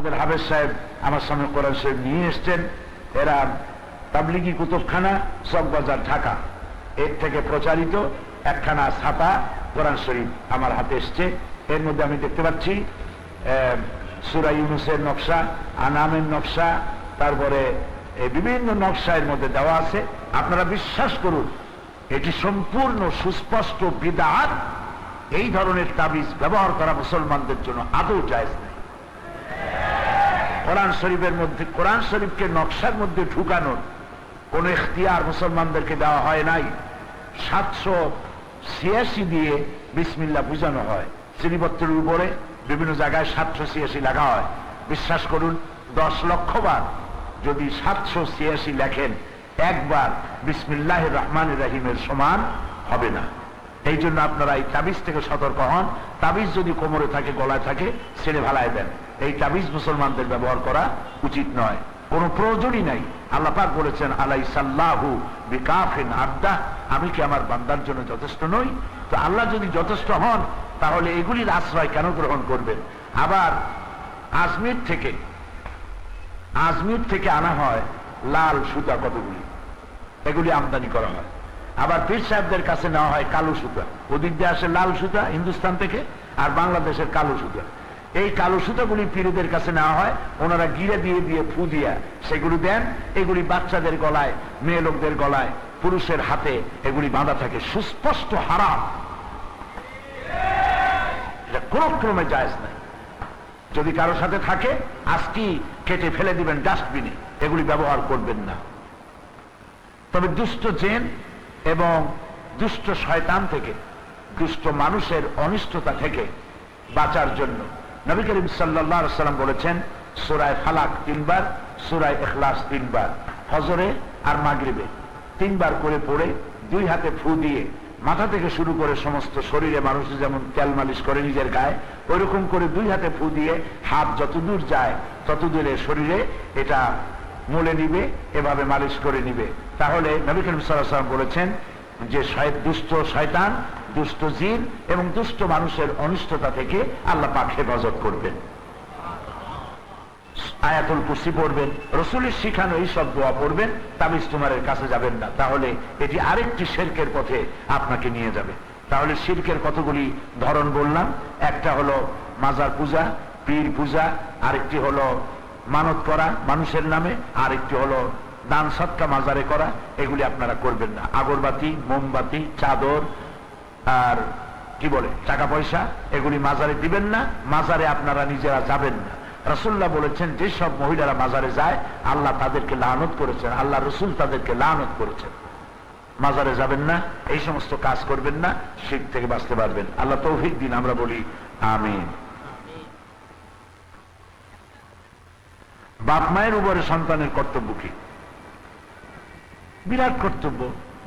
আমাদের হাফেজ সাহেব আমার সামনে কোরআন শরীফ নিয়ে এসছেন। এরা তাবলিগি কুতুবখানা, চকবাজার, ঢাকা, এর থেকে প্রচারিত একখানা ছাপা কোরআন শরীফ আমার হাতে এসছে। এর মধ্যে আমি দেখতে পাচ্ছি সূরা ইউনূসের নকশা, আনামের নকশা, তারপরে বিভিন্ন নকশা এর মধ্যে দেওয়া আছে। আপনারা বিশ্বাস করুন, এটি সম্পূর্ণ সুস্পষ্ট বিদআত। এই ধরনের তাবিজ ব্যবহার করা মুসলমানদের জন্য আদৌ জায়েজ নেই। কোরআন শরীফের মধ্যে, কোরআন শরীফকে নকশার মধ্যে ঢুকানোর কোন ইখতিয়ার মুসলমানদেরকে দেওয়া হয় নাই। 786 দিয়ে বিসমিল্লাহ বুঝানো হয়, শ্রেণীপত্রের উপরে বিভিন্ন জায়গায় 786 লেখা হয়। বিশ্বাস করুন, 10 লক্ষ বার যদি 786 লেখেন, একবার বিসমিল্লাহির রহমানির রহিমের সমান হবে না। এই জন্য আপনারা এই তাবিজ থেকে সতর্ক হন। তাবিজ যদি কোমরে থাকে, গলায় থাকে, ছেড়ে ভালায় দেন। এই তাবিজ মুসলমানদের ব্যবহার করা উচিত নয়, কোনো প্রয়োজনই নাই। আল্লাহ পাক বলেছেন, আলাইসাল্লাহু বিকাফিন আবদা, আমি কি আমার বান্দার জন্য যথেষ্ট নই? তো আল্লাহ যদি যথেষ্ট হন, তাহলে এগুলির আশ্রয় কেন গ্রহণ করবেন? আবার আজমির থেকে আনা হয় লাল সুতা কতগুলি, এগুলি আমদানি করা হয়। আবার পীর সাহেবদের কাছে নেওয়া হয় কালো সুতা। ওদিক দিয়ে আসে লাল সুতা হিন্দুস্তান থেকে, আর বাংলাদেশের কালো সুতা। এই কালো সুতাগুলি পীরদের কাছে নেওয়া হয়, ওনারা গিরে দিয়ে দিয়ে ফু দিয়া সেগুলি দেন। এগুলি বাচ্চাদের গলায়, মেয়ে লোকদের গলায়, পুরুষের হাতে এগুলি বাঁধা থাকে। সুস্পষ্ট হারাম, এটা কোন ক্রমে জায়েজ নাই। যদি কারোর সাথে থাকে, আজকে কেটে ফেলে দিবেন ডাস্টবিনে, এগুলি ব্যবহার করবেন না। তবে দুষ্ট জিন এবং দুষ্ট শয়তান থেকে, দুষ্ট মানুষের অনিষ্টতা থেকে বাঁচার জন্য নবী করিম সাল্লাল্লাহু আলাইহি ওয়াসাল্লাম বলেছেন, সূরা ফালাক 3 বার, সূরা ইখলাস 3 বার, ফজরে আর মাগরিবে 3 বার করে পড়ে 2 হাতে ফু দিয়ে মাথা থেকে শুরু করে সমস্ত শরীরে, মানুষ যেমন তেল মালিশ করে নিজের গায়ে, ওইরকম করে 2 হাতে ফু দিয়ে হাত যতদূর যায় ততদূরে শরীরে এটা মুলে নিবে, এভাবে মালিশ করে নিবে। তাহলে নবী করিম সাল্লাল্লাহু আলাইহি ওয়াসাল্লাম বলেছেন যে দুষ্ট শয়তান, দুষ্ট জিন এবং দুষ্ট মানুষের অনিষ্টতা থেকে আল্লাহ পাক হেফাজত করবেন। আয়াতুল কুরসি পড়বেন, রাসূলের শিখানো এই সব দোয়া পড়বেন, তাবিজ তোমারের কাছে যাবেন না। তাহলে এটি আরেকটি শিরকের পথে আপনাকে নিয়ে যাবে। তাহলে শিরকের কতগুলি ধরন বললাম। একটা হলো মাজার পূজা, পীর পূজা, আরেকটি হলো মানত করা মানুষের নামে, আরেকটি হলো দান সৎকা মাজারে করা। এগুলি আপনারা করবেন না। আগরবাতি, মোমবাতি, চাদর আর কি বলে টাকা পয়সা, এগুলি মাজারে দিবেন না। মাজারে আপনারা নিজেরা যাবেন না। রাসূলুল্লাহ বলেছেন, যেসব মহিলারা মাজারে যায়, আল্লাহ তাদেরকে লানত করেছেন, আল্লাহ রাসূল তাদেরকে লানত করেছেন। মাজারে যাবেন না, এই সমস্ত কাজ করবেন না, শিরক থেকে বাঁচতে পারবেন। আল্লাহ তৌফিক দিন, আমরা বলি আমিন। বাপ মায়ের উপরে সন্তানের কর্তব্য কি? বিরাট কর্তব্য।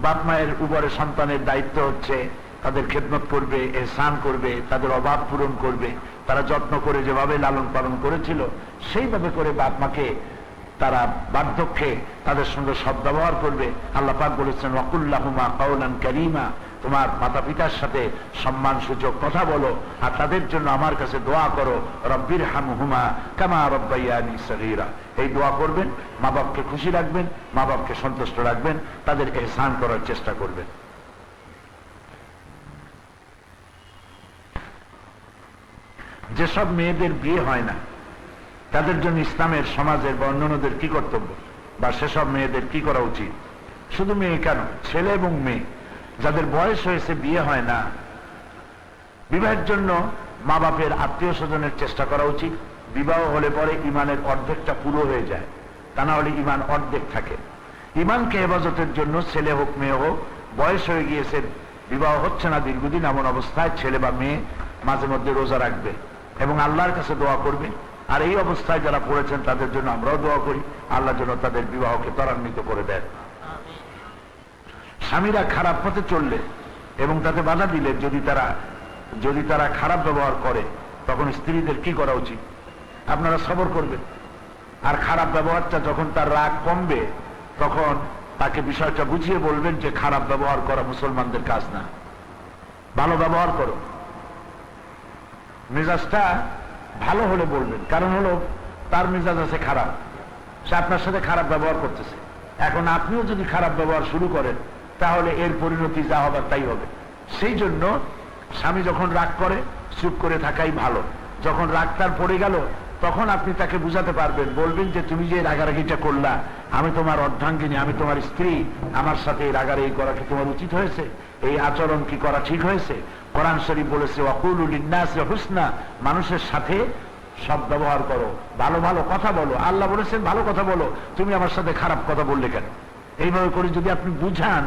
বাপ মায়ের উপরে সন্তানের দায়িত্ব হচ্ছে তাদের খেদমত করবে, ইহসান করবে, তাদের অভাব পূরণ করবে। তারা যত্ন করে যেভাবে লালন পালন করেছিল, সেইভাবে করে বাপ মাকে তারা বার্ধক্যে তাদের সঙ্গে সদ্ব্যবহার করবে। আল্লাহ পাক বলেছেন, ওয়াকুল লাহুমা কাওলান কারীমা, তোমার মাতা পিতার সাথে সম্মান সূচক কথা বলো, আর তাদের জন্য আমার কাছে দোয়া করো, রব্বির হামহুমা কামা রব্বায়ানি সগীরা। এই দোয়া করবেন, মা বাপকে খুশি রাখবেন, মা বাপকে সন্তুষ্ট রাখবেন, তাদের ইহসান করার চেষ্টা করবেন। যেসব মেয়েদের বিয়ে হয় না, তাদের জন্য ইসলামের, সমাজের বা অন্যান্যদের কি কর্তব্য, বা সেসব মেয়েদের কি করা উচিত? শুধু মেয়ে কেন, ছেলে এবং মেয়ে যাদের বয়স হয়েছে, বিয়ে হয় না, বিবাহের জন্য মা বাপের আত্মীয় স্বজনের চেষ্টা করা উচিত। বিবাহ হলে পরে ইমানের অর্ধেকটা পুরো হয়ে যায়, তা না হলে ইমান অর্ধেক থাকে। ইমানকে হেফাজতের জন্য ছেলে হোক মেয়ে হোক, বয়স হয়ে গিয়েছে, বিবাহ হচ্ছে না দীর্ঘদিন, এমন অবস্থায় ছেলে বা মেয়ে মাঝে মধ্যে রোজা রাখবে এবং আল্লাহর কাছে দোয়া করবে। আর এই অবস্থায় যারা পড়েছেন তাদের জন্য আমরাও দোয়া করি, আল্লাহ যেন তাদের বিবাহকে ত্বরান্বিত করে দেন। স্বামীরা খারাপ পথে চললে এবং তাতে বাধা দিলে, যদি তারা খারাপ ব্যবহার করে, তখন স্ত্রীদের কি করা উচিত? আপনারা সবর করবেন। আর খারাপ ব্যবহারটা যখন তার রাগ কমবে, তখন তাকে বিষয়টা বুঝিয়ে বলবেন যে খারাপ ব্যবহার করা মুসলমানদের কাজ না, ভালো ব্যবহার করো। মেজাজটা ভালো হলে বলবেন, কারণ হলো তার মেজাজ আছে খারাপ, সে আপনার সাথে খারাপ ব্যবহার করতেছে। এখন আপনিও যদি খারাপ ব্যবহার শুরু করেন তাহলে এর পরিণতি যা হবার তাই হবে। সেই জন্য স্বামী যখন রাগ করে চুপ করে থাকাই ভালো। যখন রাগ তার পড়ে গেল তখন আপনি তাকে বুঝাতে পারবেন, বলবেন যে তুমি যে রাগারাগিটা করলা, আমি তোমার অর্ধাঙ্গিনী, আমি তোমার স্ত্রী, আমার সাথে এই রাগারাগি করা কি তোমার উচিত হয়েছে? এই আচরণ কি করা ঠিক হয়েছে? কোরআন শরীফ বলেছে ওয়াকুলু লিন্নাসি হুসনা, মানুষের সাথে সব ব্যবহার করো, ভালো ভালো কথা বলো। আল্লাহ বলেছেন ভালো কথা বলো, তুমি আমার সাথে খারাপ কথা বললে কেন? এইভাবে করে যদি আপনি বুঝান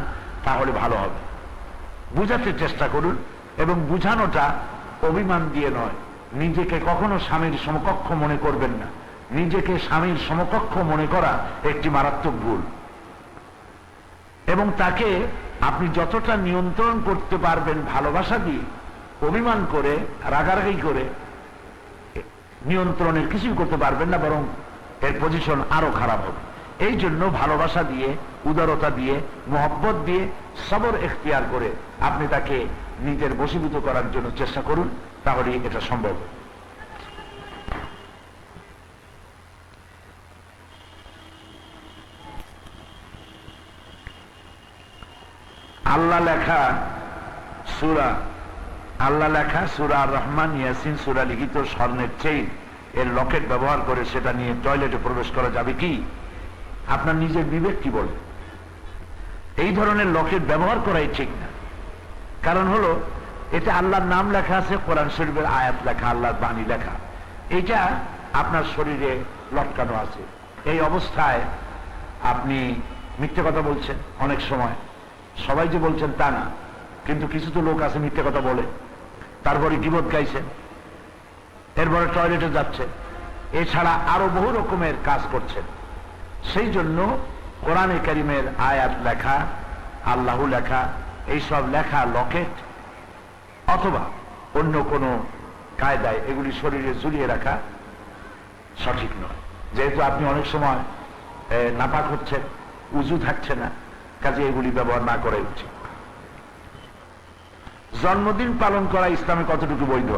তাহলে ভালো হবে। বুঝাতে চেষ্টা করুন, এবং বুঝানোটা অভিমান দিয়ে নয়। নিজেকে কখনো স্বামীর সমকক্ষ মনে করবেন না। নিজেকে স্বামীর সমকক্ষ মনে করা একটি মারাত্মক ভুল। এবং তাকে আপনি যতটা নিয়ন্ত্রণ করতে পারবেন ভালোবাসা দিয়ে, অভিমান করে রাগারাগি করে নিয়ন্ত্রণের কিছুই করতে পারবেন না, বরং এর পজিশন আরো খারাপ হবে। এই জন্য ভালোবাসা দিয়ে, উদারতা দিয়ে, মোহব্বত দিয়ে, সবর এখতিয়ার করে আপনি তাকে নিজের বশীভূত করার জন্য চেষ্টা করুন, তাহলে এটা সম্ভব। আল্লাহ লেখা সূরা আর রহমান, ইয়াসিন সূরা লিখিত স্বর্ণের চেইন এর লকেট ব্যবহার করে সেটা নিয়ে টয়লেটে প্রবেশ করা যাবে কি? আপনার নিজের বিবেক কি বলে? এই ধরনের লকেট ব্যবহার করাই ঠিক না। কারণ হলো এটা আল্লাহর নাম লেখা আছে, কোরআন শরীফের আয়াত লেখা, আল্লাহর বাণী লেখা, এটা আপনার শরীরে লটকানো আছে। এই অবস্থায় আপনি মিথ্যে কথা বলছেন। অনেক সময় সবাই যে বলছেন তা না, কিন্তু কিছু তো লোক আছে মিথ্যে কথা বলে, তারপরে গীবত গাইছেন, এরপরে টয়লেটে যাচ্ছে, এছাড়া আরো বহু রকমের কাজ করছেন। সেই জন্য কোরআনে কারিমের আয়াত লেখা, আল্লাহ লেখা, এইসব লেখা লকেট অথবা অন্য কোনো কায়দায় এগুলি শরীরে ঝুলিয়ে রাখা সঠিক নয়। যেহেতু আপনি অনেক সময় নাপাক হচ্ছেন, উজু থাকছে না, কাজে এগুলি ব্যবহার না করাই উচিত। জন্মদিন পালন করা ইসলামে কতটুকু বৈধ?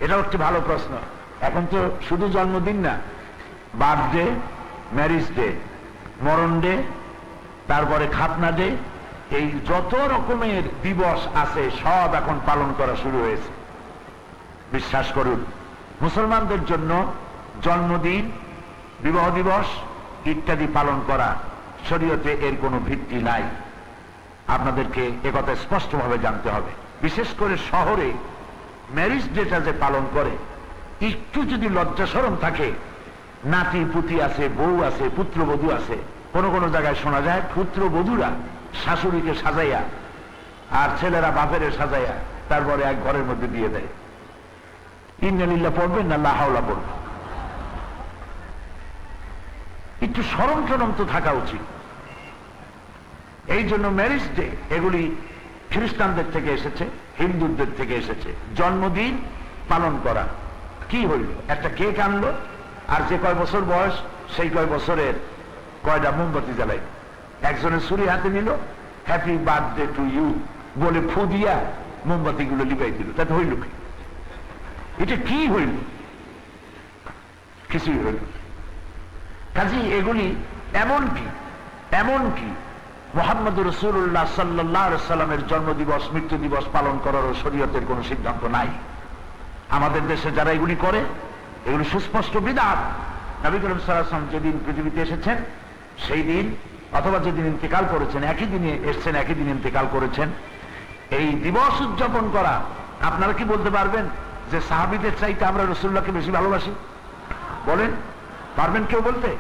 এটাও একটি ভালো প্রশ্ন। এখন তো শুধু জন্মদিন না, বার্থডে, ম্যারিজ ডে, মরণ ডে, তারপরে খাতনা ডে, এই যত রকমের দিবস আছে সব এখন পালন করা শুরু হয়েছে। বিশ্বাস করুন, মুসলমানদের জন্য জন্মদিন, বিবাহ দিবস ইত্যাদি পালন করা শরীয়তে এর কোনো ভিত্তি নাই। আপনাদেরকে একথা স্পষ্টভাবে জানতে হবে। বিশেষ করে শহরে ম্যারিজ ডেটা যে পালন করে, একটু যদি লজ্জা শরম থাকে, নাতি পুতি আছে, বউ আছে, পুত্রবধূ আছে, কোন কোন জায়গায় শোনা যায় পুত্রবধূরা শাশুড়িকে সাজাইয়া আর ছেলেরা বাপের সাজাইয়া তারপরে এক ঘরের মধ্যে দিয়ে দেয়। ইন্নালিল্লাহ পড়বেন না লা হাওলা পড়বেন? একটু শরম টরম তো থাকা উচিত। এই জন্য ম্যারিজ ডে এগুলি খ্রিস্টানদের থেকে এসেছে, হিন্দুদের থেকে এসেছে। জন্মদিন পালন করা কি হইল? একটা কেক আনলো, আর যে কয় বছর বয়স সেই কয় বছরের কয়টা মোমবাতি জ্বালাই, একজনের ছুরি হাতে নিল, হ্যাপি বার্থডে টু ইউ বলে ফু দিয়া মোমবাতি গুলো লিবাই দিল। তাতে হইল কি? এটা কি হইল? কিছুই হইল। কাজী এগুলি এমনকি মুহাম্মদ রাসূলুল্লাহ সাল্লাল্লাহু আলাইহি সাল্লামের জন্মদিবস, মৃত্যু দিবস পালন করারও শরীয়তের কোনো সিদ্ধান্ত নাই। আমাদের দেশে যারা এগুলি করে, এগুলি সুস্পষ্ট বিদআত। নবী করিম সাল্লাল্লাহু আলাইহি ওয়াসাল্লাম যেদিন পৃথিবীতে এসেছেন সেই দিন, অথবা যেদিন ইন্তেকাল করেছেন, একই দিনে এসেছেন, একই দিন ইন্তেকাল করেছেন, এই দিবস উদযাপন করা। আপনারা কি বলতে পারবেন যে সাহাবীদের চাইতে আমরা রাসূলুল্লাহকে বেশি ভালোবাসি? বলেন, পারবেন কেউ বলতে?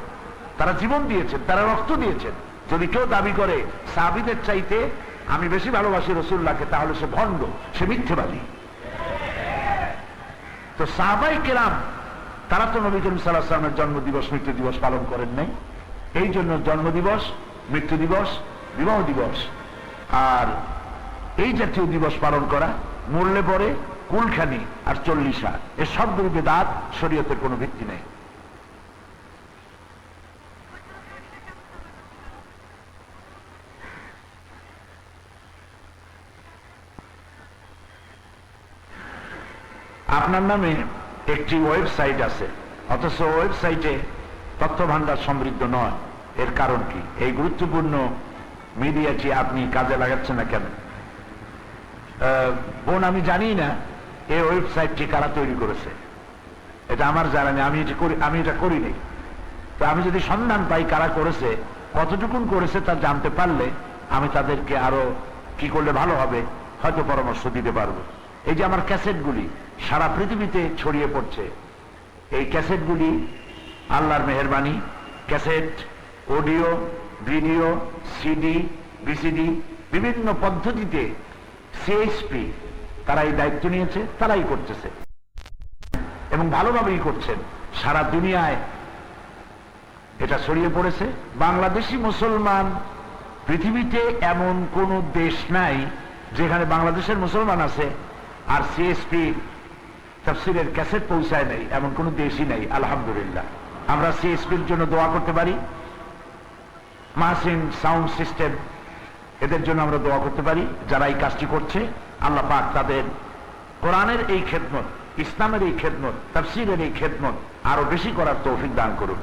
তারা জীবন দিয়েছেন, তারা রক্ত দিয়েছেন। যদি কেউ দাবি করে সাহাবীদের চাইতে আমি বেশি ভালোবাসি রাসূলুল্লাহকে, তাহলে সে ভণ্ড, সে মিথ্যেবাদী। তো সাহাবায়ে কেরাম তারা তো নবী করিম সাল্লাল্লাহু আলাইহি ওয়াসাল্লামের জন্মদিবস, মৃত্যু দিবস পালন করেন নাই। এই জন্য জন্মদিবস, মৃত্যু দিবস, বিবাহ দিবস আর এই জাতীয় দিবস পালন করা মরলে পরে কুলখানি আর 40 এর সবগুলো বিদআত, শরীয়তের কোনো ভিত্তি নেই। আপনার নামে একটি ওয়েবসাইট আছে, অথচ ওয়েবসাইটে তথ্য ভান্ডার সমৃদ্ধ নয়। এর কারণ কি? এই গুরুত্বপূর্ণ মিডিয়াটি আপনি কাজে লাগাচ্ছেন না কেন? বোন, আমি জানি না এই ওয়েবসাইটটি কারা তৈরি করেছে, এটা আমার জানা নেই, আমি এটা করিনি। তো আমি যদি সন্ধান পাই কারা করেছে, কতটুকুন করেছে তা জানতে পারলে আমি তাদেরকে আরো কি করলে ভালো হবে হয়তো পরামর্শ দিতে পারবো। এই যে আমার ক্যাসেটগুলি সারা পৃথিবীতে ছড়িয়ে পড়ছে, এই ক্যাসেটগুলি আল্লাহর মেহেরবানি, cassette, audio, video, CD, VCD, বিভিন্ন পদ্ধতিতে সিএসপি তারা এই দায়িত্ব নিয়েছে, তারাই করতেছে এবং ভালোভাবেই করছেন। সারা দুনিয়ায় এটা ছড়িয়ে পড়েছে। বাংলাদেশি মুসলমান পৃথিবীতে এমন কোন দেশ নাই যেখানে বাংলাদেশের মুসলমান আছে আর সিএসপি তাফসীরের ক্যাসেট পৌঁছায় নাই, এমন কোন দেশই নাই। আলহামদুলিল্লাহ, আমরা সিএসপির জন্য দোয়া করতে পারি, মাহসিন সাউন্ড সিস্টেম এদের জন্য আমরা দোয়া করতে পারি। যারা এই কাজটি করছে, আল্লাহ পাক তাদের কোরআনের এই খেদমত, ইসলামের এই খেদমত, তাফসীরের এই খেদমত আরো বেশি করার তৌফিক দান করুন।